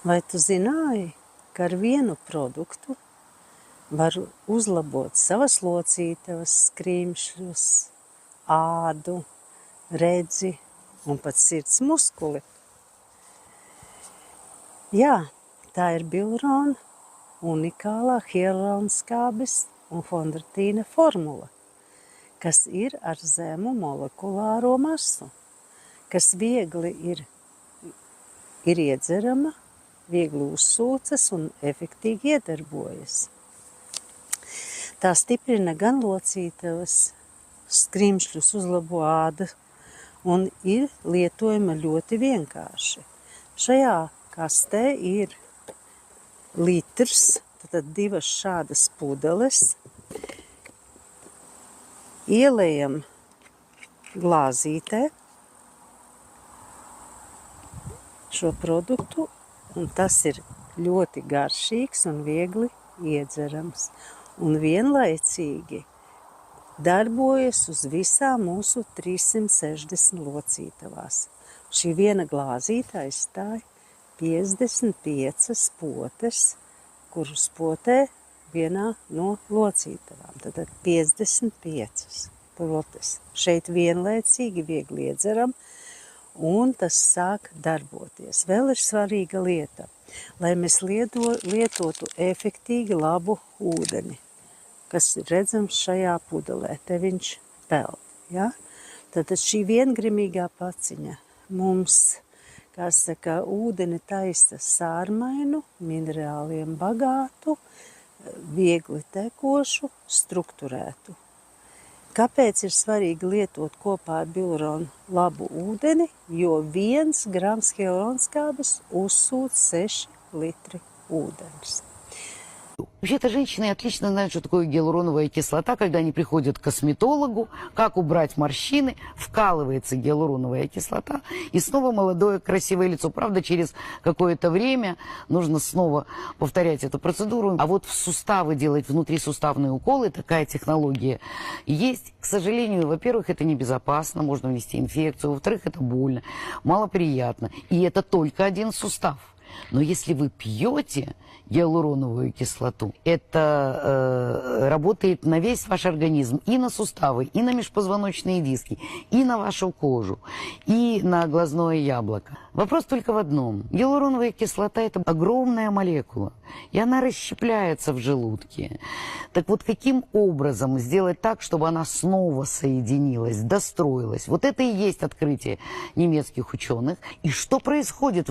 Vai tu zināji, ka ar vienu produktu var uzlabot savas locītavas, skrimšļus, ādu, redzi un pat sirds muskuli? Jā, tā ir Biluron unikālā hialuroniskābes un fondratīna formula, kas ir ar zemu molekulāro masu, kas viegli ir iedzerama, viegli uzsūcas un efektīgi iedarbojas. Tā stiprina gan locītavas, skrimšļus, uzlabo ādu un ir lietojama ļoti vienkārši. Šajā kastē ir litrs, tad 2 šādas pudeles. Ielejam glāzītē šo produktu, un tas ir ļoti garšīgs un viegli iedzerams. Un vienlaicīgi darbojas uz visām mūsu 360 locītavās. Šī viena glāzīte aizstāja 55 potes, kurus potē vienā no locītavām. Tad 55 potes. Šeit vienlaicīgi viegli iedzeram, un tas sāk darboties. Vēl ir svarīga lieta, lai mēs lietotu efektīgi labu ūdeni, kas ir redzams šajā pudelē. Te viņš peld. Ja? Tad šī viengrimīgā paciņa mums, kā saka, ūdeni taisa sārmainu, minerāliem bagātu, viegli tekošu, strukturētu. Kāpēc ir svarīgi lietot kopā ar Biluron labu ūdeni? Jo 1 grams hialuroniskābes uzsūc 6 litri ūdens. Вообще-то женщины отлично знают, что такое гиалуроновая кислота, когда они приходят к косметологу, как убрать морщины, вкалывается гиалуроновая кислота, и снова молодое красивое лицо. Правда, через какое-то время нужно снова повторять эту процедуру. А вот в суставы делать внутрисуставные уколы, такая технология есть. К сожалению, во-первых, это небезопасно, можно внести инфекцию, во-вторых, это больно, малоприятно. И это только один сустав. Но если вы пьете гиалуроновую кислоту, это работает на весь ваш организм, и на суставы, и на межпозвоночные диски, и на вашу кожу, и на глазное яблоко. Вопрос только в одном. Гиалуроновая кислота – это огромная молекула, и она расщепляется в желудке. Так вот, каким образом сделать так, чтобы она снова соединилась, достроилась? Вот это и есть открытие немецких ученых. И что происходит?